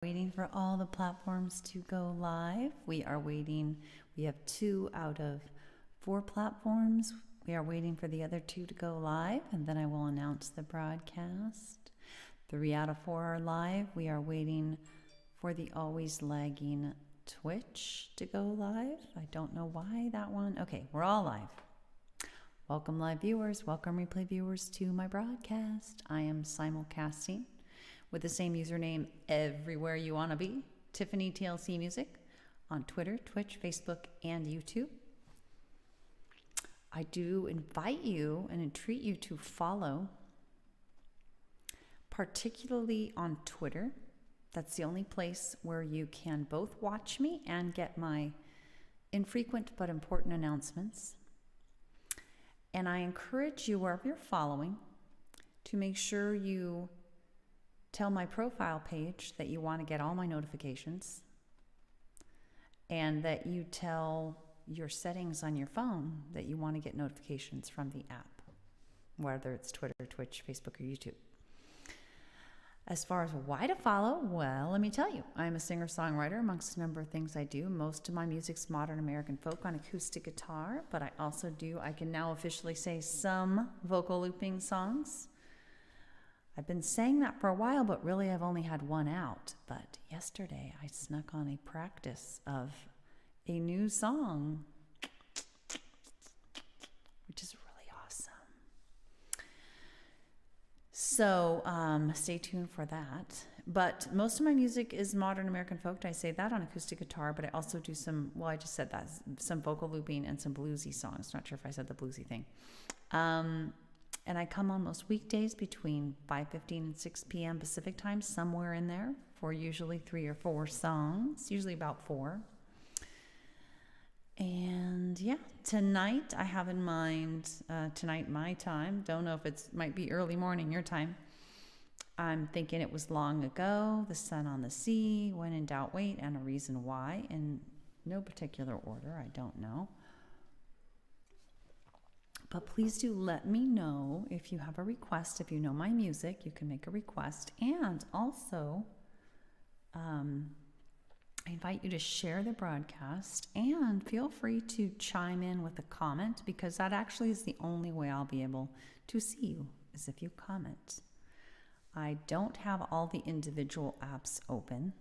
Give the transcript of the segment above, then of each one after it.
Waiting for all the platforms to go live. We are waiting. We have 2 out of 4 platforms. We are waiting for the other 2 to go live, and then I will announce the broadcast. 3 out of 4 are live. We are waiting for the always lagging Twitch to go live. I don't know why that one. Okay, we're all live. Welcome live viewers, welcome replay viewers to my broadcast. I am simulcasting with the same username everywhere you want to be, Tiffany TLC Music, on Twitter, Twitch, Facebook, and YouTube. I do invite you and entreat you to follow, particularly on Twitter. That's the only place where you can both watch me and get my infrequent but important announcements. And I encourage you, wherever you're following, to make sure you tell my profile page that you want to get all my notifications, and that you tell your settings on your phone that you want to get notifications from the app, whether it's Twitter, Twitch, Facebook, or YouTube. As far as why to follow, well, let me tell you, I'm a singer-songwriter amongst a number of things I do. Most of my music's modern American folk on acoustic guitar, but I also do, I can now officially say, some vocal looping songs. I've been saying that for a while, but really I've only had one out. But yesterday I snuck on a practice of a new song, which is really awesome. So stay tuned for that. But most of my music is modern American folk. I say that on acoustic guitar, but I also do some, well, I just said that, some vocal looping and some bluesy songs. Not sure if I said the bluesy thing. And I come on most weekdays between 5:15 and 6 p.m. Pacific time, somewhere in there, for usually 3 or 4 songs, usually about 4. And yeah, tonight I have in mind, tonight my time, don't know if it's, might be early morning your time. I'm thinking It Was Long Ago, The Sun on the Sea, When in Doubt Wait, and A Reason Why, in no particular order, I don't know. But please do let me know if you have a request. If you know my music, you can make a request. And also, I invite you to share the broadcast, and feel free to chime in with a comment, because that actually is the only way I'll be able to see you, is if you comment. I don't have all the individual apps open,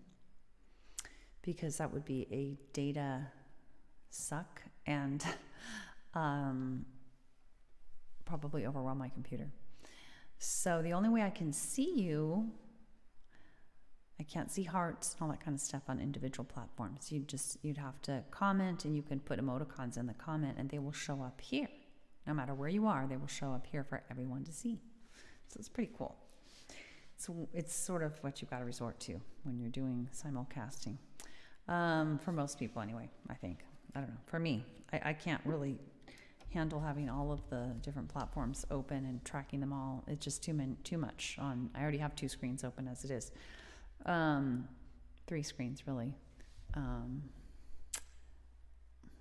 because that would be a data suck and probably overwhelm my computer. So the only way I can see you, I can't see hearts and all that kind of stuff on individual platforms. You'd have to comment, and you can put emoticons in the comment, and they will show up here. No matter where you are, they will show up here for everyone to see. So it's pretty cool. So it's sort of what you've got to resort to when you're doing simulcasting. For most people anyway, I think. I don't know. For me, I can't really handle having all of the different platforms open and tracking them all. It's just too much on. I already have 2 screens open as it is. 3 screens really.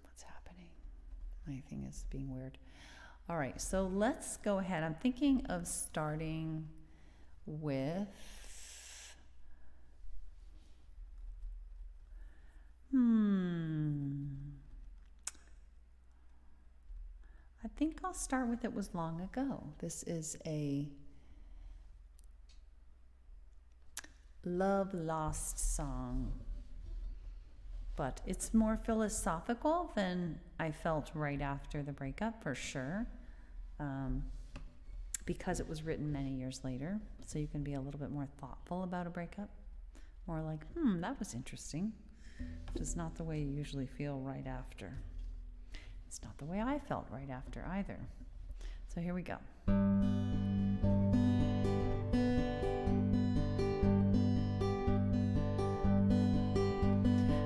What's happening? My thing is being weird. All right, so let's go ahead. I'm thinking of starting with I think I'll start with It Was Long Ago. This is a love lost song, but it's more philosophical than I felt right after the breakup, for sure, because it was written many years later, so you can be a little bit more thoughtful about a breakup, more like, that was interesting. It's not the way you usually feel right after. It's not the way I felt right after either. So here we go.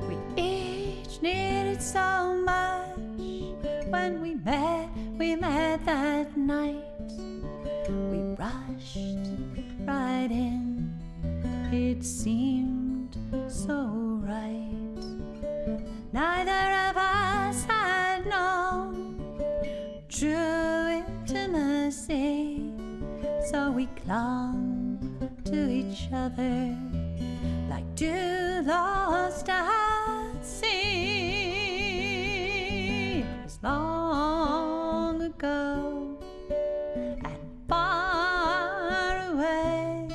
We each needed so much when we met that night. We rushed right in, it seemed so right. Neither of us had known true intimacy, so we clung to each other like too lost at sea. It was long ago and far away,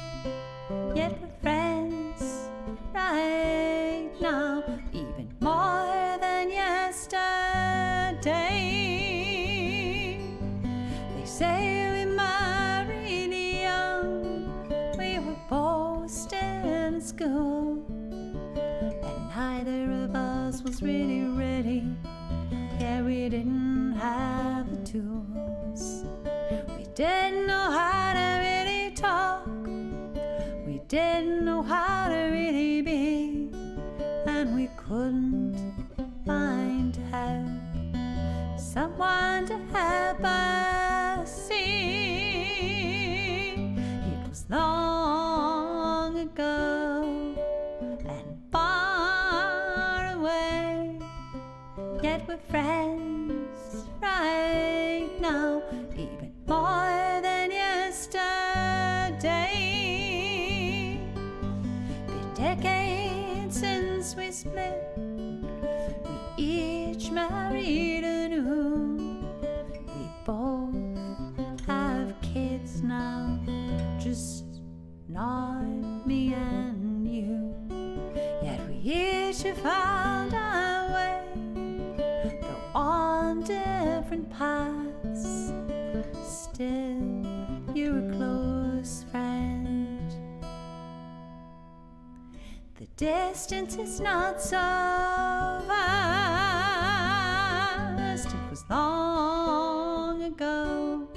yet we're friends right now, even more than yesterday. They say we married young, we were both still in school, and neither of us was really ready. Yeah, we didn't have the tools. We didn't know how to really talk. We didn't know how to really be, and we couldn't find help, someone to help us see. It was long ago and far away, yet we're friends right now, even more than yesterday. Been decades since we split, we each married anew. We both have kids now, just not me and you. Yet we each have found our way, though on different paths. Still, you're a close friend. The distance is not so vast. It was long ago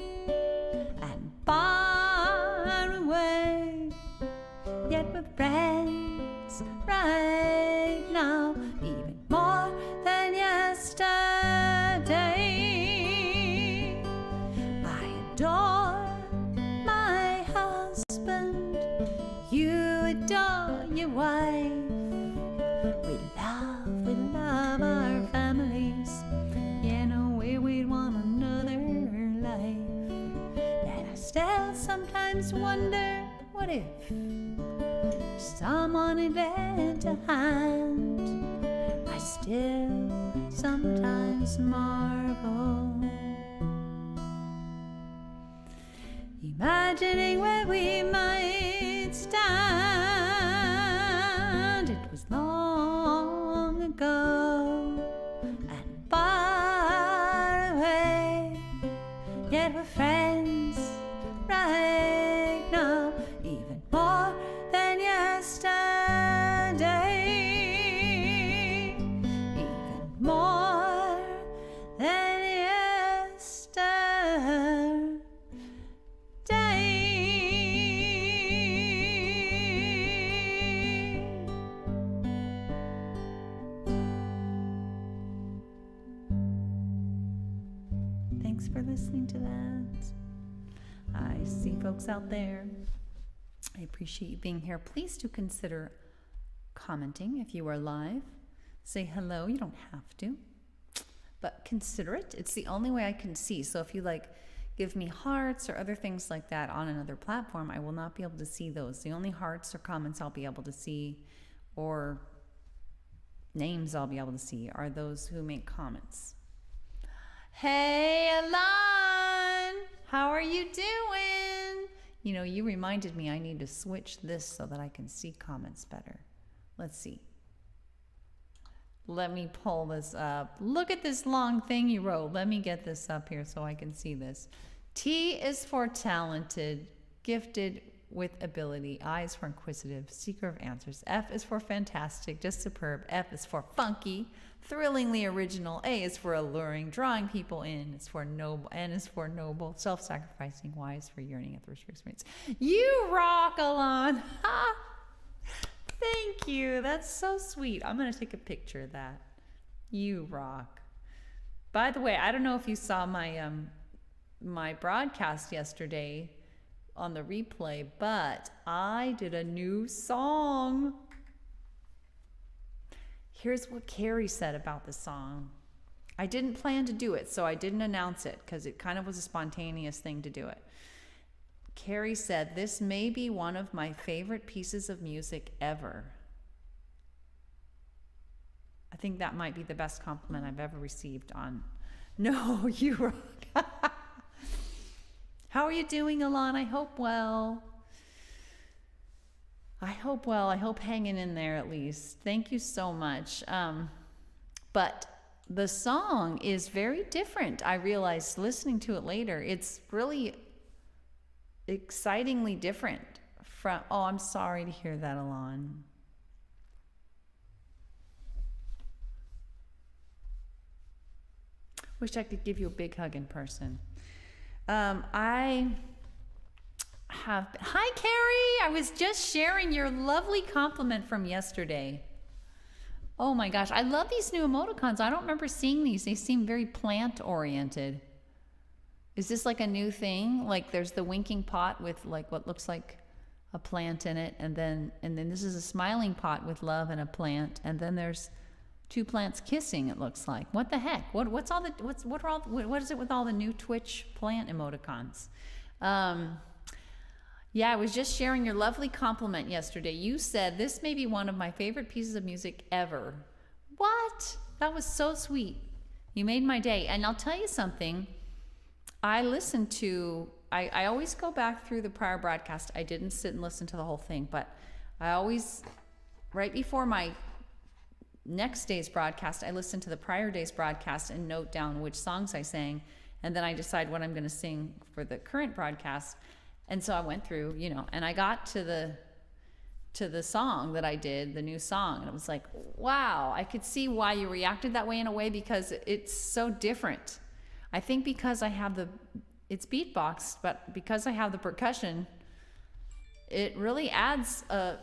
and far away, yet we're friends right now, even more than yesterday. I adore my husband, you adore your wife. We love our families. Yeah, no way we'd want another life. And I still sometimes wonder, what if someone had lent a hand? I still sometimes marvel, imagining where we might stand. It was long ago and far away, yet we're friends right now, even more than yesterday, even more than yesterday. Thanks for listening to that. I see folks out there. I appreciate you being here. Please do consider commenting if you are live. Say hello. You don't have to, but consider it. It's the only way I can see. So if you give me hearts or other things like that on another platform, I will not be able to see those. The only hearts or comments I'll be able to see, or names I'll be able to see, are those who make comments. Hey, Alon! How are you doing? You know, you reminded me I need to switch this so that I can see comments better. Let's see. Let me pull this up. Look at this long thing you wrote. Let me get this up here so I can see this. T is for talented, gifted with ability. I is for inquisitive, seeker of answers. F is for fantastic, just superb. F is for funky, thrillingly original. A is for alluring, drawing people in. It's for noble. N is for noble, self-sacrificing. Y is for yearning and thirst for experience. You rock, Alon. Thank you. That's so sweet. I'm going to take a picture of that. You rock. By the way, I don't know if you saw my my broadcast yesterday on the replay, but I did a new song. Here's what Carrie said about the song. I didn't plan to do it, so I didn't announce it because it kind of was a spontaneous thing to do it. Carrie said, "This may be one of my favorite pieces of music ever." think that might be the best compliment I've ever received on. No, you rock. How are you doing, Alon? I hope well. I hope hanging in there at least. Thank you so much. But the song is very different. I realized listening to it later, it's really excitingly different from, oh, I'm sorry to hear that, Alon. Wish I could give you a big hug in person. Hi, Carrie. I was just sharing your lovely compliment from yesterday. Oh my gosh, I love these new emoticons. I don't remember seeing these. They seem very plant oriented. Is this like a new thing? Like there's the winking pot with like what looks like a plant in it, and then this is a smiling pot with love and a plant, and then there's two plants kissing, it looks like. What the heck? What is it with all the new Twitch plant emoticons? Yeah, I was just sharing your lovely compliment yesterday. You said this may be one of my favorite pieces of music ever. What? That was so sweet. You made my day. And I'll tell you something. I always go back through the prior broadcast. I didn't sit and listen to the whole thing, but I always, right before my next day's broadcast, I listen to the prior day's broadcast and note down which songs I sang, and then I decide what I'm going to sing for the current broadcast. And so I went through, and I got to the song that I did, the new song, and it was like, wow, I could see why you reacted that way in a way, because it's so different. I think because it's beatboxed, but because I have the percussion, it really adds a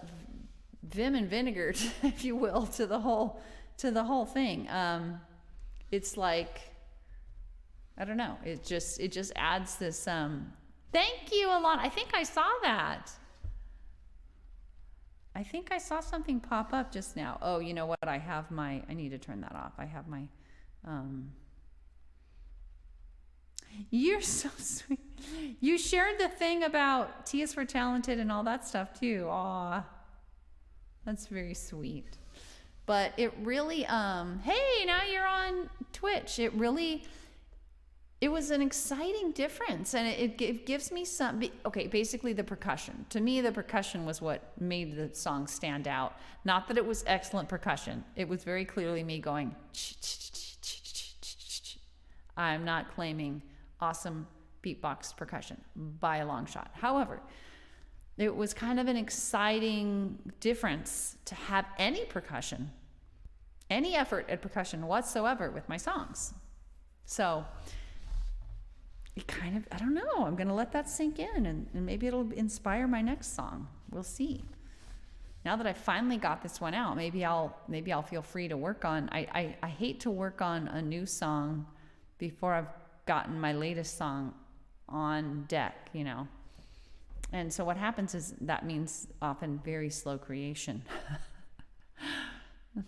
vim and vinegar, if you will, to the whole thing. It's like, I don't know, it just adds this. Thank you a lot. I think I saw that. I think I saw something pop up just now. Oh, you know what? I need to turn that off. I have my. You're so sweet. You shared the thing about T is for talented and all that stuff too. Aw. That's very sweet. But it really, hey, now you're on Twitch. It was an exciting difference. And it gives me some, okay, basically the percussion. To me, the percussion was what made the song stand out. Not that it was excellent percussion. It was very clearly me going, I'm not claiming awesome beatbox percussion by a long shot. However, it was kind of an exciting difference to have any percussion, any effort at percussion whatsoever with my songs. So it kind of, I don't know, I'm going to let that sink in, and maybe it'll inspire my next song. We'll see. Now that I finally got this one out, maybe I'll feel free to work on, I hate to work on a new song before I've gotten my latest song on deck, And so what happens is that means often very slow creation.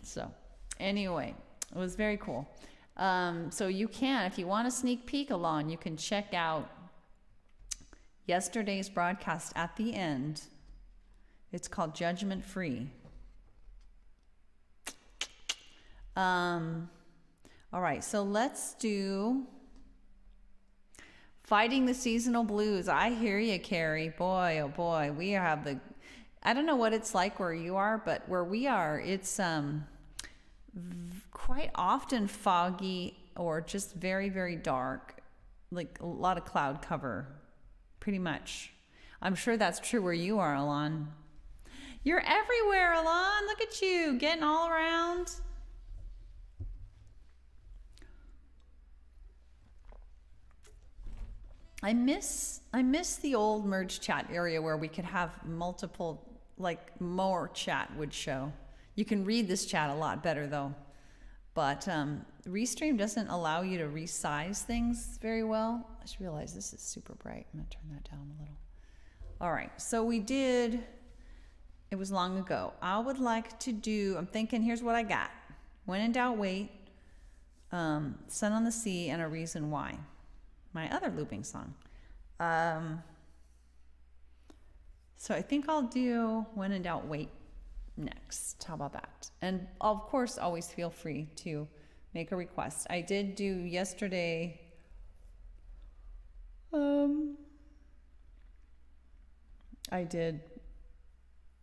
So anyway, it was very cool. So you can, if you want a sneak peek along, you can check out yesterday's broadcast at the end. It's called Judgment Free. All right, so let's do Fighting the Seasonal Blues. I hear you, Carrie. Boy, oh boy, we have I don't know what it's like where you are, but where we are, it's quite often foggy or just very, very dark, like a lot of cloud cover, pretty much. I'm sure that's true where you are, Alon. You're everywhere, Alon. Look at you, getting all around. I miss the old merge chat area where we could have multiple, like more chat would show. You can read this chat a lot better though. But Restream doesn't allow you to resize things very well. I just realized this is super bright. I'm gonna turn that down a little. All right, so it was long ago. I would like to do, I'm thinking, here's what I got. When in doubt, wait. Sun on the Sea and A Reason Why. My other looping song. So I think I'll do When in Doubt, Wait. next. How about that? And of course, always feel free to make a request. I did do yesterday. I did.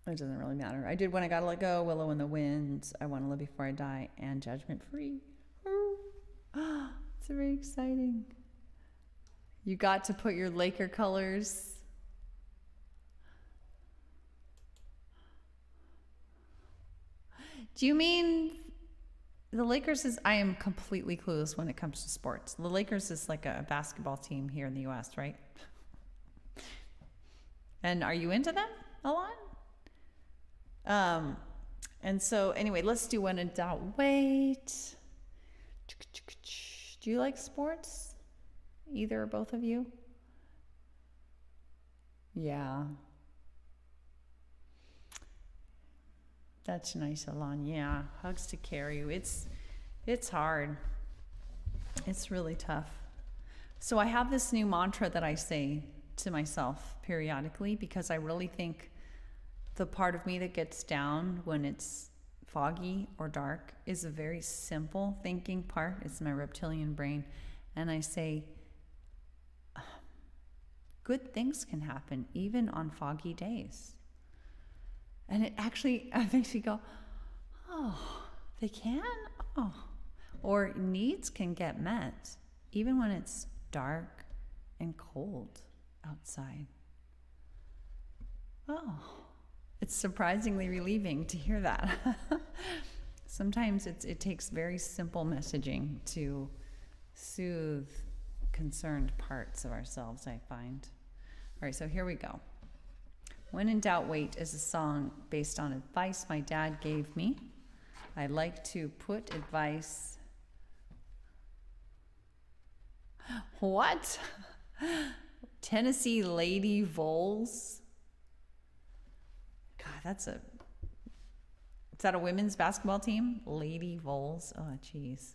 It doesn't really matter. I did When I Gotta Let Go, Willow in the Wind, I Want to Live Before I Die, and Judgment Free. It's very exciting. You got to put your Laker colors. Do you mean the Lakers is, I am completely clueless when it comes to sports. The Lakers is like a basketball team here in the US, right? And are you into them a lot? And so anyway, let's do When in Doubt, Wait. Do you like sports? Either or both of you? Yeah. That's nice, Alon. Yeah, hugs to carry you. It's hard. It's really tough. So I have this new mantra that I say to myself periodically because I really think the part of me that gets down when it's foggy or dark is a very simple thinking part. It's my reptilian brain. And I say, good things can happen even on foggy days. And it actually makes me go, oh, they can? Oh. Or needs can get met even when it's dark and cold outside. Oh, it's surprisingly relieving to hear that. Sometimes it takes very simple messaging to soothe concerned parts of ourselves, I find. All right, so here we go. When in Doubt, Wait is a song based on advice my dad gave me. I like to put advice... What? Tennessee Lady Vols? God, is that a women's basketball team? Lady Vols? Oh, jeez.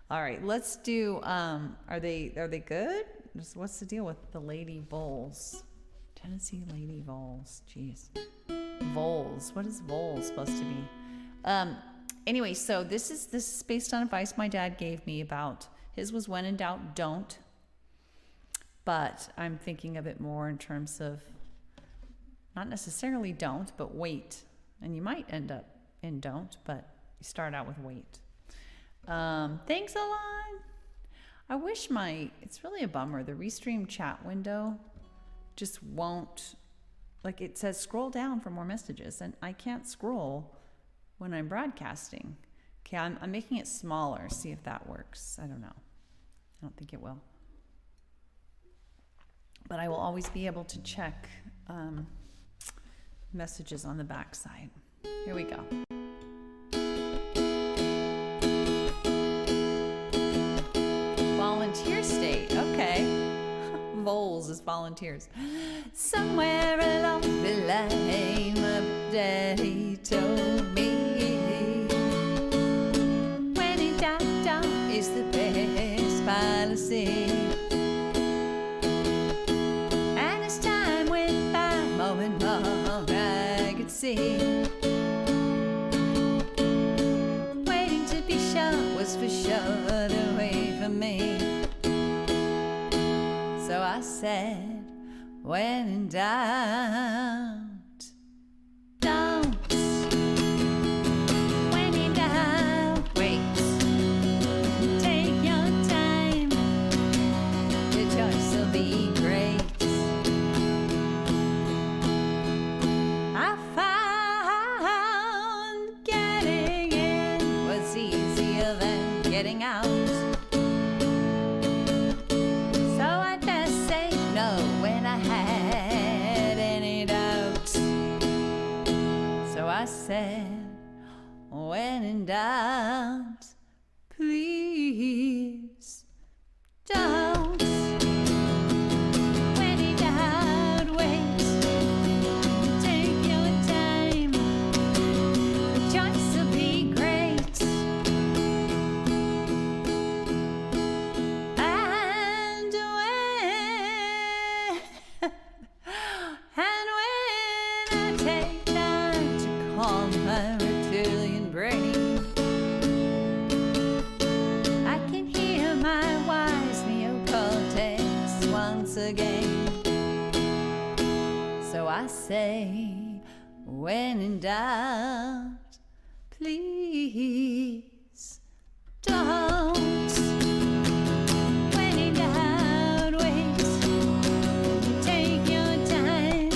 All right, let's do, are they good? What's the deal with the Lady Vols? Tennessee Lady Vols. Jeez. Vols. What is Vols supposed to be? Anyway, so this is based on advice my dad gave me about, his was When in Doubt, Don't. But I'm thinking of it more in terms of not necessarily don't, but wait. And you might end up in don't, but you start out with wait. Thanks a lot. I wish it's really a bummer. The Restream chat window just won't, like it says scroll down for more messages, and I can't scroll when I'm broadcasting. Okay, I'm making it smaller, see if that works. I don't know. I don't think it will. But I will always be able to check messages on the back side. Here we go. Volunteer state, okay. Vols is volunteers. Somewhere along the line, my daddy told me, when in doubt, doubt is the best policy. And as time went by, more and more I could see, waiting to be sure was for sure the way for me. So I said, when in doubt, don't. When in doubt, wait. Take your time. The choice will be great. I found getting in was easier than getting out. I said, when in doubt, please don't. When in doubt, wait. Take your time. The choice will be great. And when I take time to calm say, when in doubt, please don't. When in doubt, wait. Take your time.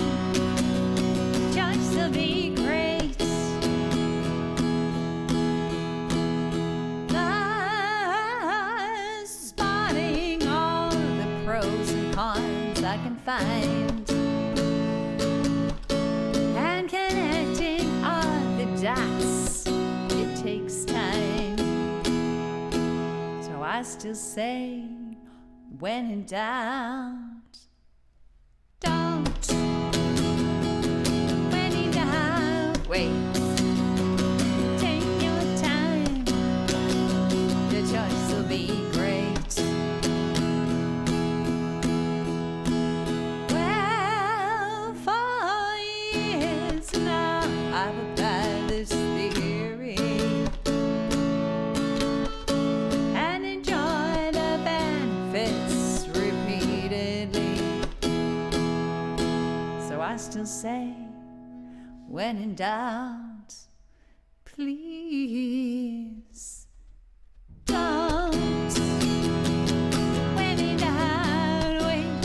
Choice will be great. Spotting all the pros and cons I can find, and connecting all the dots, it takes time. So I still say, when in doubt, don't. When in doubt, wait. Take your time. The choice will be great. Well, for years now, I've applied this theory and enjoyed the benefits repeatedly. So I still say, when in doubt, please don't. When in doubt, wait.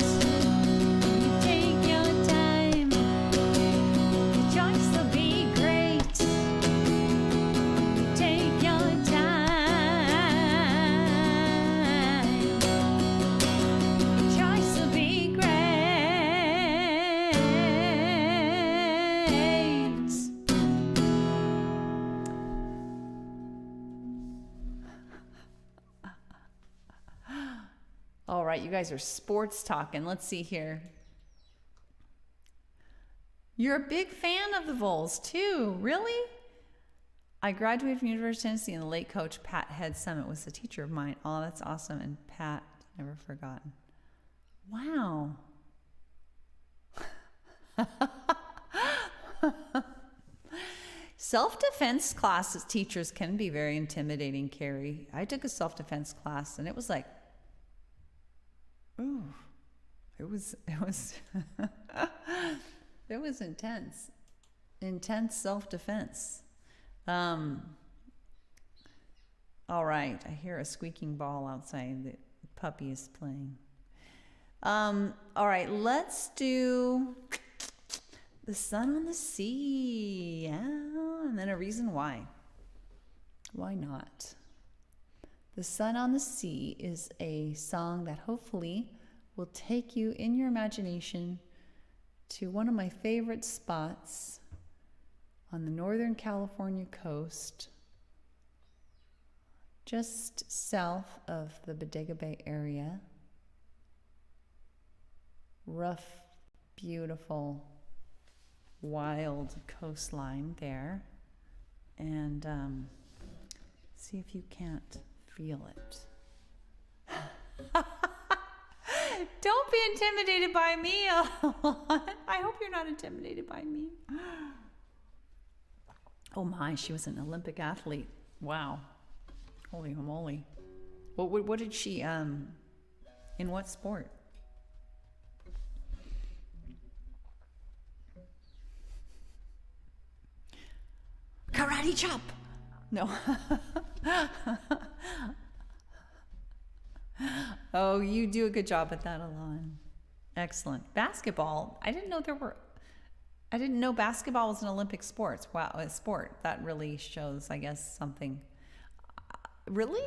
Take your time. The choice will be great. Take your time. The choice will be great. All right, you guys are sports talking. Let's see here. You're a big fan of the Vols too, really? I graduated from University of Tennessee, and the late coach Pat Head Summit was a teacher of mine. Oh, that's awesome. And Pat, never forgotten. Wow. Self-defense classes, teachers can be very intimidating, Carrie. I took a self-defense class, and it was like, ooh, it was it was intense self-defense. All right, I hear a squeaking ball outside. The puppy is playing. All right, let's do The Sun on the Sea. Yeah, and then a reason why. Why not? The Sun on the Sea is a song that hopefully will take you in your imagination to one of my favorite spots on the Northern California coast, just south of the Bodega Bay area. Rough, beautiful, wild coastline there. And see if you can't feel it. Don't be intimidated by me. I hope you're not intimidated by me. Oh my, she was an Olympic athlete. Wow. Holy moly. What did she, in what sport? Karate chop. No. Oh, you do a good job at that, Alon. Excellent. Basketball. I didn't know basketball was an Olympic sport. Wow, a sport. That really shows, I guess, something. Really?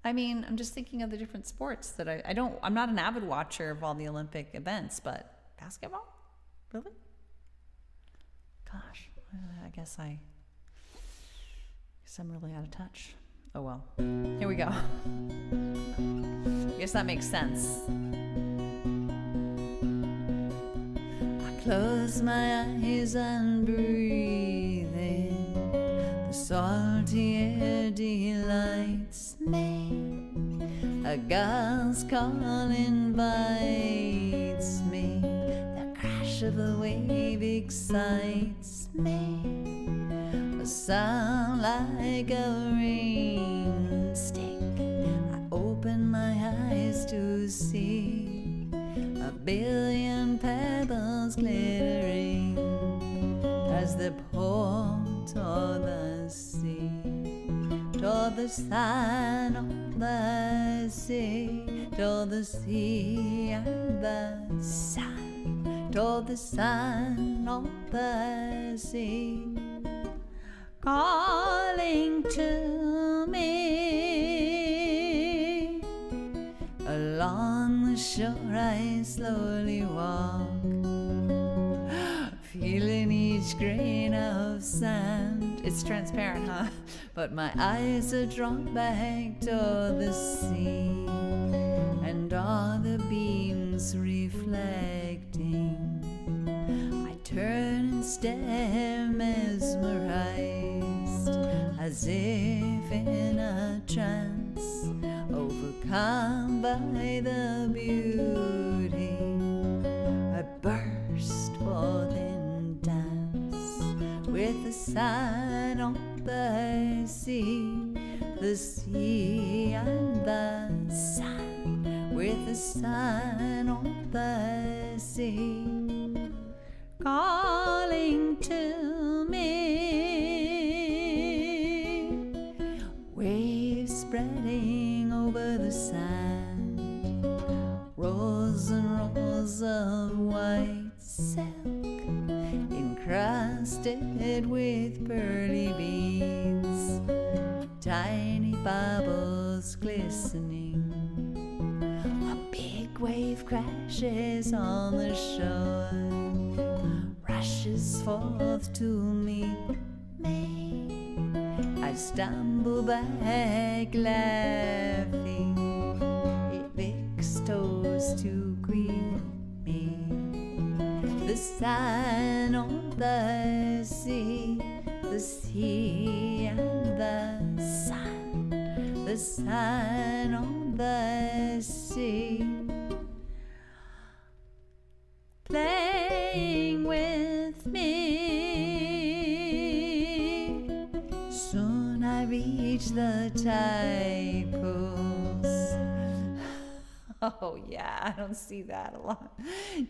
I mean, I'm just thinking of the different sports that I'm not an avid watcher of all the Olympic events, but basketball? Really? Gosh, I guess I'm really out of touch. Oh well. Here we go. I guess that makes sense. I close my eyes and breathe in. The salty air delights me. A girl's call invites me. The crash of a wave excites me. A sound like a ring stick. I open my eyes to see a billion pebbles glittering. as they pour toward the sea, toward the sun on the sea, toward the sea and the sun, toward the sun on the sea, calling to me. Along the shore I slowly walk, feeling each grain of sand. It's transparent, huh? But my eyes are drawn back toward the sea, and all the beams reflecting. I turn and stare, mesmerized, as if in a trance, overcome by the beauty. I burst forth in dance with the sun on the sea and the sun, with the sun on the sea, calling to me. Waves spreading over the sand, rows and rows of white silk, encrusted with pearly beads, tiny bubbles glistening. A big wave crashes on the shore, rushes forth to meet me. I stumble back laughing, it licks toes to greet me. The sun on the sea and the sun on the sea, playing with me. Soon I reach the tide pools. Oh yeah, I don't see that a lot.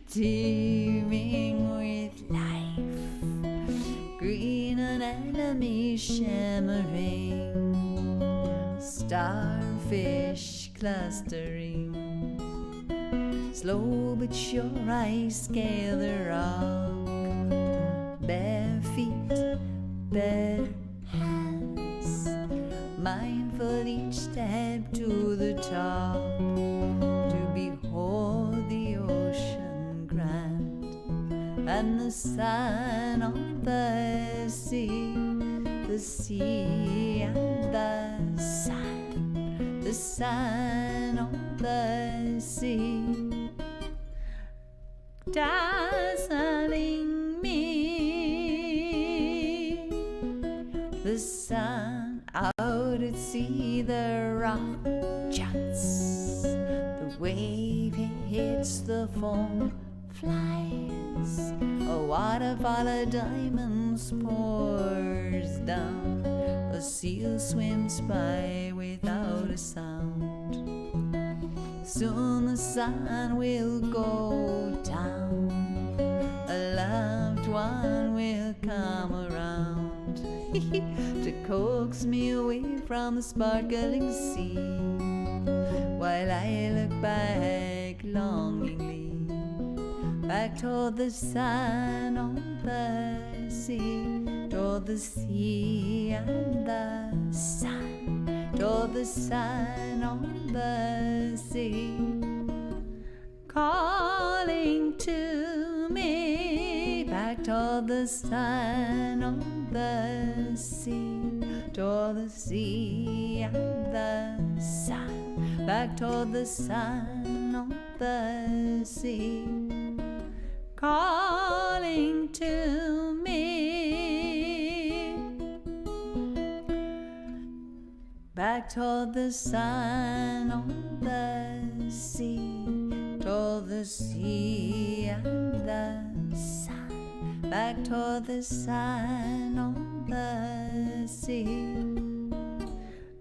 Teeming with life, green anemone shimmering, starfish clustering. Slow but sure I scale the rock, bare feet, bare hands, mindful each step to the top, to behold the ocean grand, and the sun on the sea and the sun on the sea, dazzling me. The sun out at sea, the rock jumps, the wave hits the foam, flies, a waterfall of diamonds pours down, a seal swims by without a sound. Soon the sun will go down, a loved one will come around to coax me away from the sparkling sea, while I look back longingly, back toward the sun on the sea, toward the sea and the sun, toward the sun on the sea, calling to me. Back toward the sun on the sea, toward the sea and the sun, back toward the sun on the sea, calling to me. Back toward the sun on the sea, toward the sea and the sun, back toward the sun on the sea,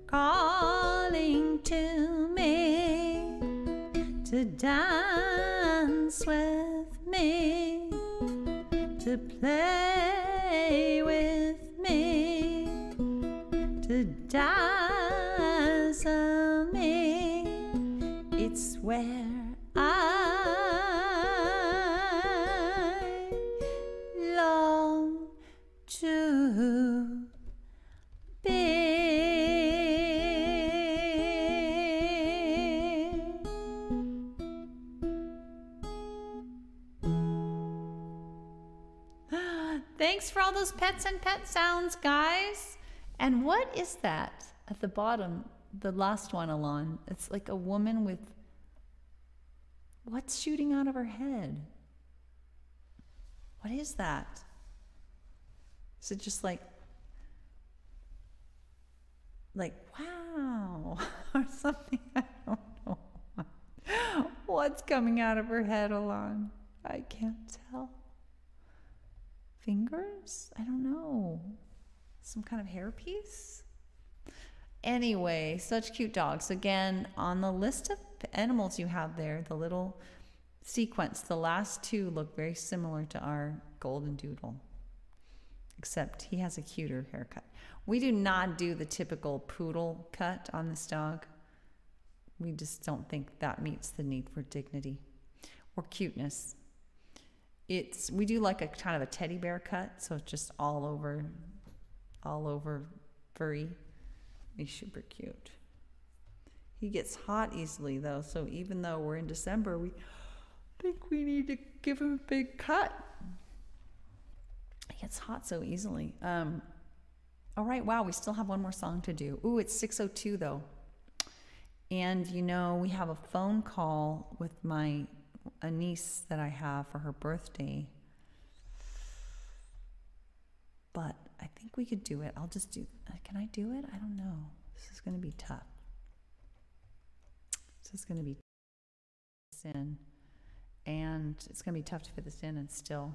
calling to me to dance with me, to play to dazzle me. It's where I long to be. Thanks for all those pets and pet sounds, guys. And what is that at the bottom? The last one, Alon. It's like a woman with... What's shooting out of her head? What is that? Is it just like wow, or something? I don't know. What's coming out of her head, Alon? I can't tell. Fingers? I don't know. Some kind of hairpiece? Anyway, such cute dogs. Again, on the list of animals you have there, the little sequence, the last two look very similar to our golden doodle, except he has a cuter haircut. We do not do the typical poodle cut on this dog. We just don't think that meets the need for dignity or cuteness. We do like a kind of a teddy bear cut, so it's just all over furry. He's super cute. He gets hot easily though, so even though we're in December, we think we need to give him a big cut. He gets hot so easily. All right, wow, we still have one more song to do. Ooh, it's 6:02 though. And you know, we have a phone call with a niece that I have for her birthday. But I think we could do it. I'll just do... Can I do it? I don't know. This is going to be tough. This is going to be in. And it's going to be tough to fit this in and still.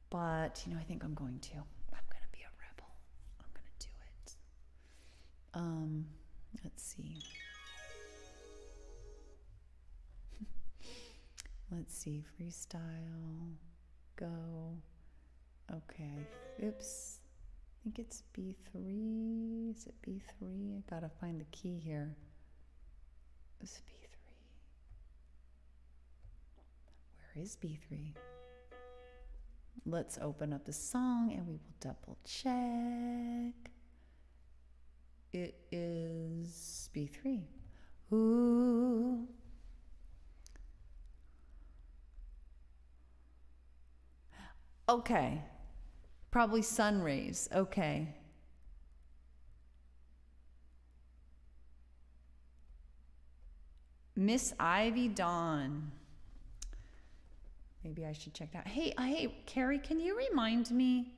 But, you know, I think I'm going to. I'm going to be a rebel. I'm going to do it. Let's see. Let's see, freestyle, go. Okay, oops. I think it's B3. Is it B3? I gotta find the key here. Is it B3? Where is B3? Let's open up the song and we will double check. It is B3. Ooh. Okay, probably sun rays. Okay. Miss Ivy Dawn. Maybe I should check that. Hey, Carrie, can you remind me?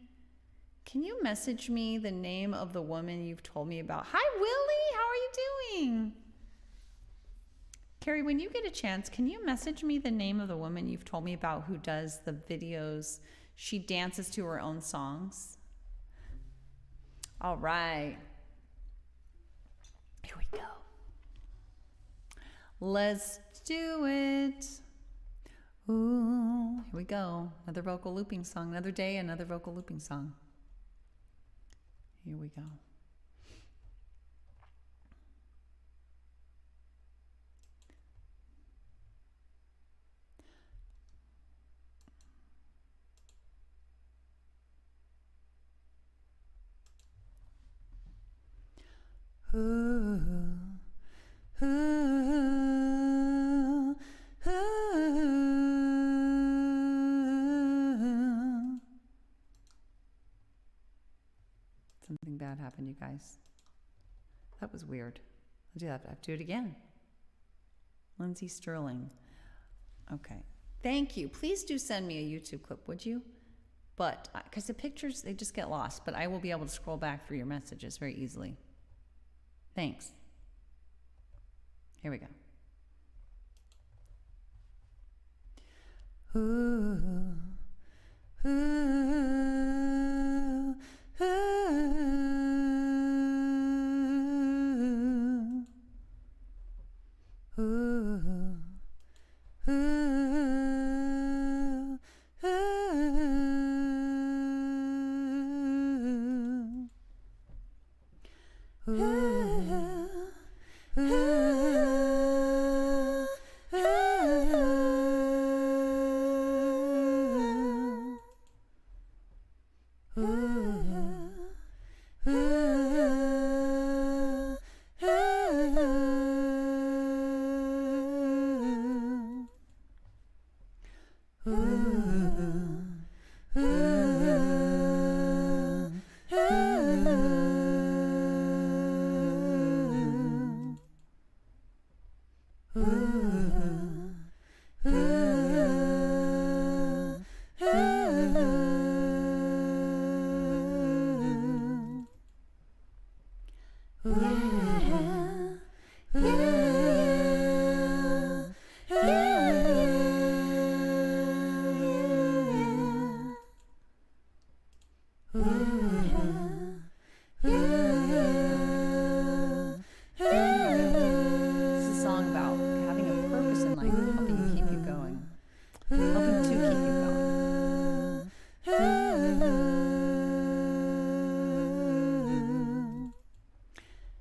Can you message me the name of the woman you've told me about? Hi, Willie. How are you doing? Carrie, when you get a chance, can you message me the name of the woman you've told me about who does the videos? She dances to her own songs. All right. Here we go. Let's do it. Ooh, here we go. Another vocal looping song. Another day, another vocal looping song. Here we go. Ooh, ooh, ooh. Something bad happened, you guys. That was weird. I'll do that. I have to do it again. Lindsay Sterling. Okay. Thank you. Please do send me a YouTube clip, would you? But, because the pictures, they just get lost. But I will be able to scroll back through your messages very easily. Thanks. Here we go. Ooh, ooh, ooh, ooh, ooh, ooh.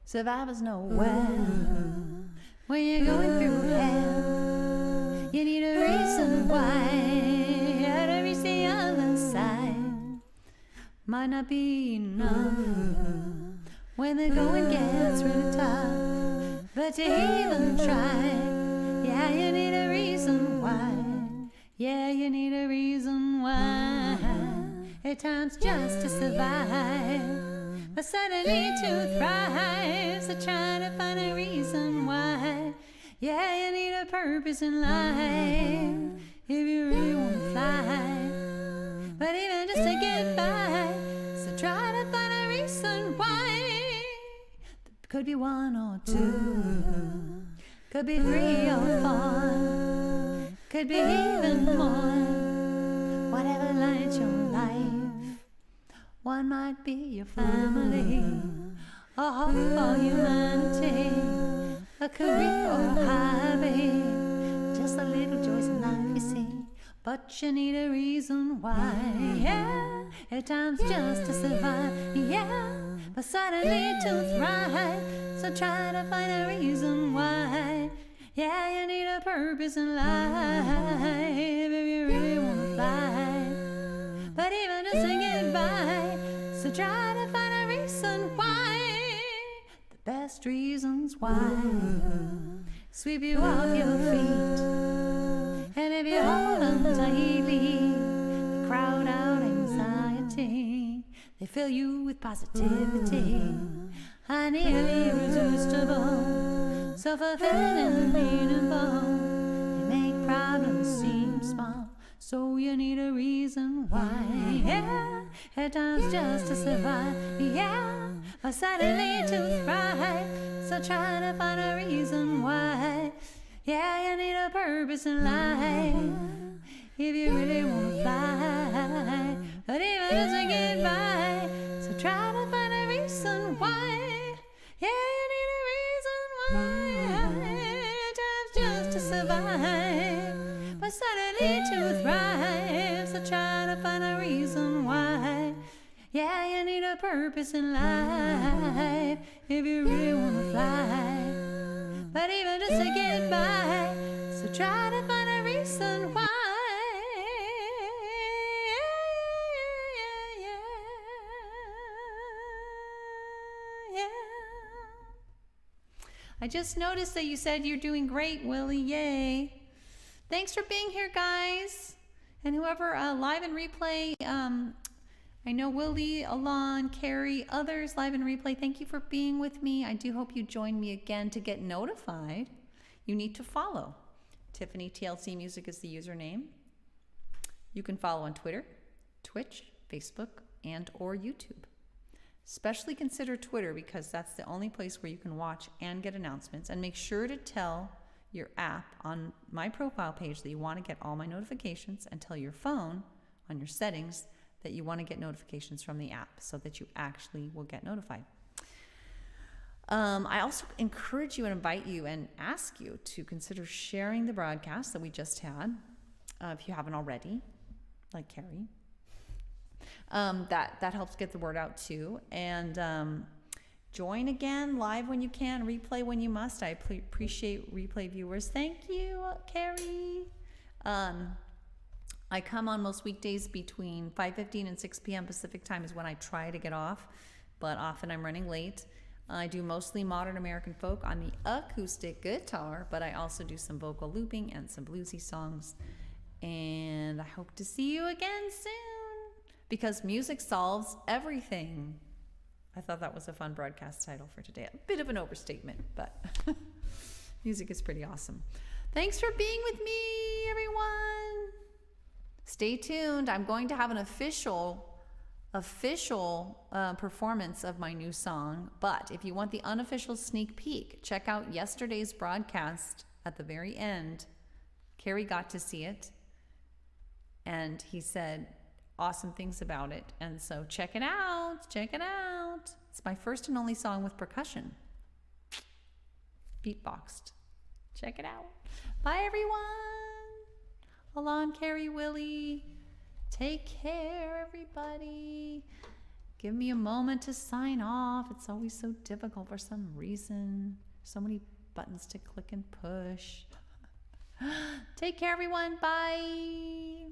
Survivors know when you're going through hell, you need a reason why. How to reach the other side might not be enough when the going gets really tough, but to even try, yeah, you need a reason why. Yeah, you need a reason why. At times just to survive, but suddenly to thrive. So try to find a reason why. Yeah, you need a purpose in life if you really want to fly. But even just to get by, so try to find a reason why. Could be one or two, could be 3 or 4, could be even more. Whatever lights your life, one might be your family, a hope for humanity, a career or a hobby, just a little joys in life, you see. But you need a reason why, yeah, at times just to survive, yeah, but suddenly to thrive. So try to find a reason why, yeah, you need a purpose in life if you really want to fly. But even just to get by, so try to find a reason why. The best reasons why sweep you off your feet, and if you hold on tightly, they crowd out anxiety. They fill you with positivity, nearly irresistible, so fulfilling and meaningful. They make problems seem small, so you need a reason why, yeah, at times just to survive, yeah, or suddenly to thrive. So try to find a reason why, yeah, you need a purpose in life if you really want to fly. But even just to get by, so try to find a reason why, yeah, you need a reason why. At times just to survive, but suddenly to thrive. So try to find a reason why, yeah, you need a purpose in life if you really want to fly. But even just to get by, so try to find a reason why. I just noticed that you said you're doing great, Willie. Yay. Thanks for being here, guys. And whoever live and replay, I know Willie, Alon, Carrie, others live and replay, thank you for being with me. I do hope you join me again. To get notified, you need to follow. Tiffany TLC Music is the username. You can follow on Twitter, Twitch, Facebook, and or YouTube. Especially consider Twitter, because that's the only place where you can watch and get announcements. And make sure to tell your app on my profile page that you want to get all my notifications, and tell your phone on your settings that you want to get notifications from the app, so that you actually will get notified. I also encourage you and invite you and ask you to consider sharing the broadcast that we just had, if you haven't already, like Carrie. That helps get the word out too. And Join again, live when you can, replay when you must. I appreciate replay viewers. Thank you, Carrie. I come on most weekdays between 5:15 and 6 p.m. Pacific time is when I try to get off, but often I'm running late. I do mostly modern American folk on the acoustic guitar, but I also do some vocal looping and some bluesy songs. And I hope to see you again soon, because music solves everything. I thought that was a fun broadcast title for today. A bit of an overstatement, but music is pretty awesome. Thanks for being with me, everyone. Stay tuned. I'm going to have an official performance of my new song. But if you want the unofficial sneak peek, check out yesterday's broadcast at the very end. Carrie got to see it, and he said awesome things about it. And so check it out. Check it out. It's my first and only song with percussion. Beatboxed. Check it out. Bye, everyone. Alon, Carrie, Willie. Take care, everybody. Give me a moment to sign off. It's always so difficult for some reason. So many buttons to click and push. Take care, everyone. Bye.